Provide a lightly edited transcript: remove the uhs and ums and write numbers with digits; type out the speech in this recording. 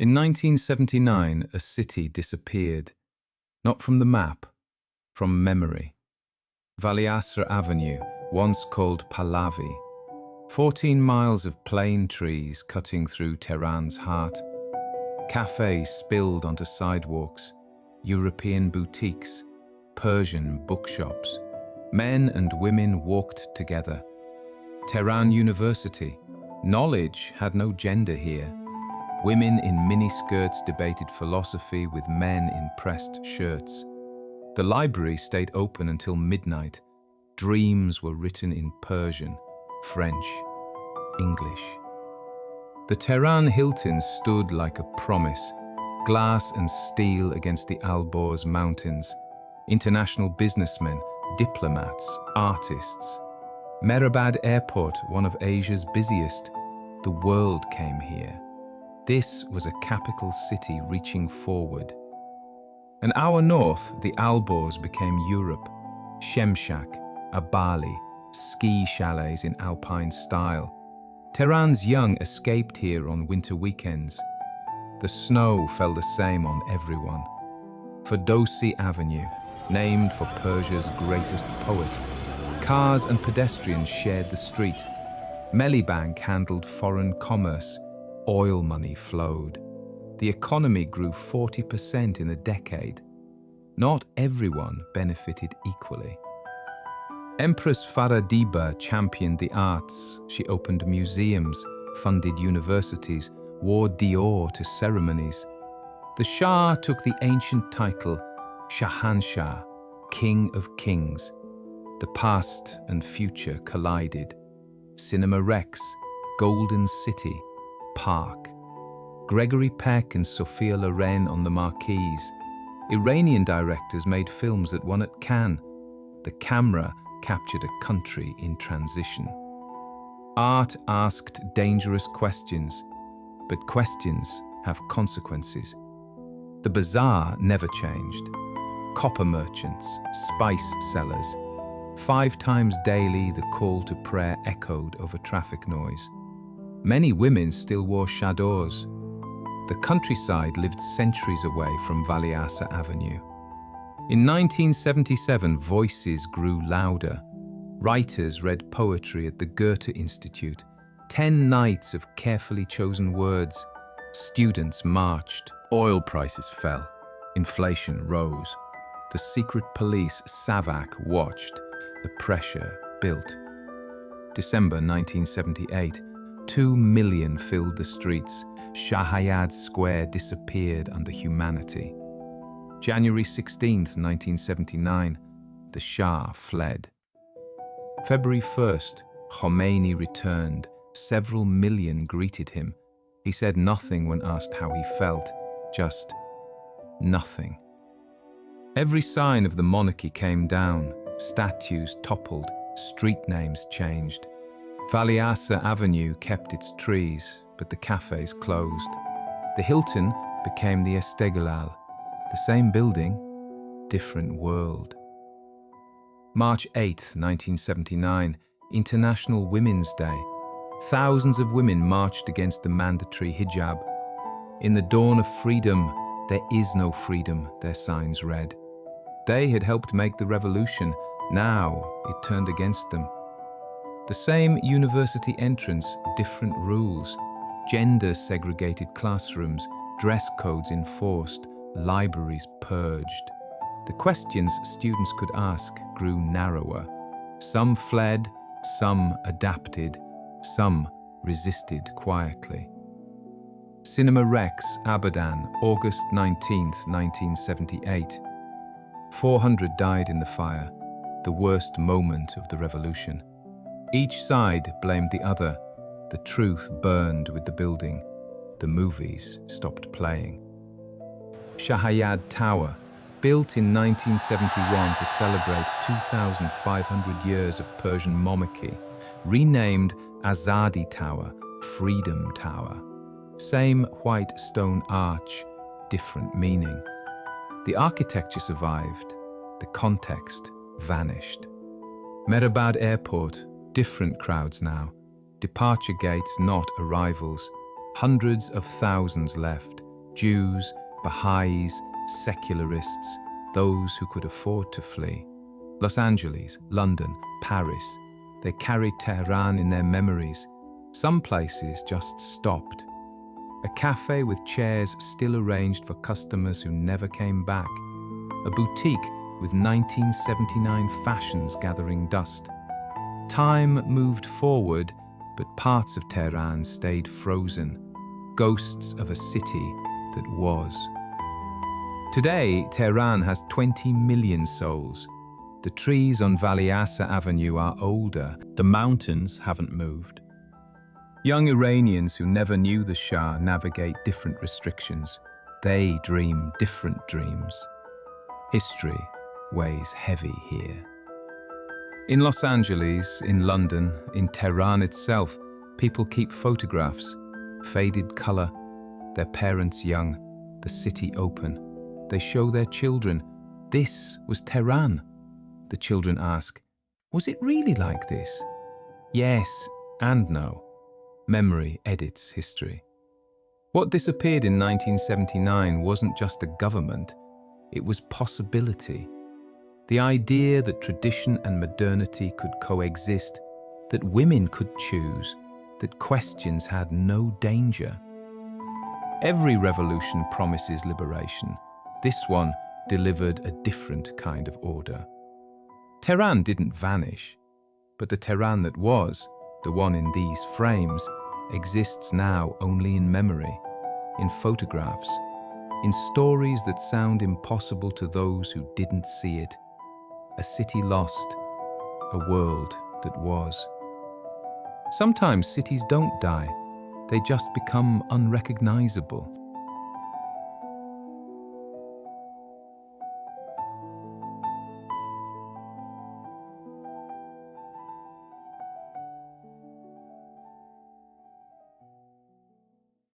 In 1979, a city disappeared, not from the map, from memory. Valiasr Avenue, once called Pahlavi, 14 miles of plane trees cutting through Tehran's heart. Cafes spilled onto sidewalks, European boutiques, Persian bookshops. Men and women walked together. Tehran University. Knowledge had no gender here. Women in miniskirts debated philosophy with men in pressed shirts. The library stayed open until midnight. Dreams were written in Persian, French, English. The Tehran Hilton stood like a promise, glass and steel against the Alborz Mountains. International businessmen, diplomats, artists. Mehrabad Airport, one of Asia's busiest. The world came here. This was a capital city reaching forward. An hour north, the Alborz became Europe. Shemshak, Abali, ski chalets in alpine style. Tehran's young escaped here on winter weekends. The snow fell the same on everyone. Ferdowsi Avenue, named for Persia's greatest poet. Cars and pedestrians shared the street. Mellibank handled foreign commerce. Oil money flowed. The economy grew 40% in a decade. Not everyone benefited equally. Empress Faradiba championed the arts. She opened museums, funded universities, wore Dior to ceremonies. The Shah took the ancient title Shahanshah, King of Kings. The past and future collided. Cinema Rex, Golden City, Park. Gregory Peck and Sophia Loren on the marquees. Iranian directors made films that won at Cannes. The camera captured a country in transition. Art asked dangerous questions, but questions have consequences. The bazaar never changed. Copper merchants, spice sellers. 5 times daily, the call to prayer echoed over traffic noise. Many women still wore chadors. The countryside lived centuries away from Valiasr Avenue. In 1977, voices grew louder. Writers read poetry at the Goethe Institute. 10 nights of carefully chosen words. Students marched. Oil prices fell. Inflation rose. The secret police, SAVAK, watched. The pressure built. December 1978. 2 million filled the streets. Shahayad Square disappeared under humanity. January 16, 1979, the Shah fled. February 1st, Khomeini returned. Several million greeted him. He said nothing when asked how he felt, just nothing. Every sign of the monarchy came down. Statues toppled, street names changed. Valiasr Avenue kept its trees, but the cafes closed. The Hilton became the Esteghlal. The same building, different world. March 8, 1979, International Women's Day. Thousands of women marched against the mandatory hijab. In the dawn of freedom, there is no freedom, their signs read. They had helped make the revolution. Now it turned against them. The same university entrance, different rules. Gender-segregated classrooms, dress codes enforced, libraries purged. The questions students could ask grew narrower. Some fled, some adapted, some resisted quietly. Cinema Rex, Abadan, August 19, 1978. 400 died in the fire, the worst moment of the revolution. Each side blamed the other. The truth burned with the building. The movies stopped playing. Shahayad Tower, built in 1971 to celebrate 2,500 years of Persian monarchy, renamed Azadi Tower, Freedom Tower. Same white stone arch, different meaning. The architecture survived, the context vanished. Mehrabad Airport, different crowds now. Departure gates, not arrivals. Hundreds of thousands left. Jews, Baha'is, secularists, those who could afford to flee. Los Angeles, London, Paris, they carried Tehran in their memories. Some places just stopped. A cafe with chairs still arranged for customers who never came back. A boutique with 1979 fashions gathering dust. Time moved forward, but parts of Tehran stayed frozen, ghosts of a city that was. Today, Tehran has 20 million souls. The trees on Valiasr Avenue are older. The mountains haven't moved. Young Iranians who never knew the Shah navigate different restrictions. They dream different dreams. History weighs heavy here. In Los Angeles, in London, in Tehran itself, people keep photographs. Faded color, their parents young, the city open. They show their children, this was Tehran. The children ask, was it really like this? Yes and no. Memory edits history. What disappeared in 1979 wasn't just a government, it was possibility. The idea that tradition and modernity could coexist, that women could choose, that questions had no danger. Every revolution promises liberation. This one delivered a different kind of order. Tehran didn't vanish, but the Tehran that was, the one in these frames, exists now only in memory, in photographs, in stories that sound impossible to those who didn't see it. A city lost, a world that was. Sometimes cities don't die, they just become unrecognizable.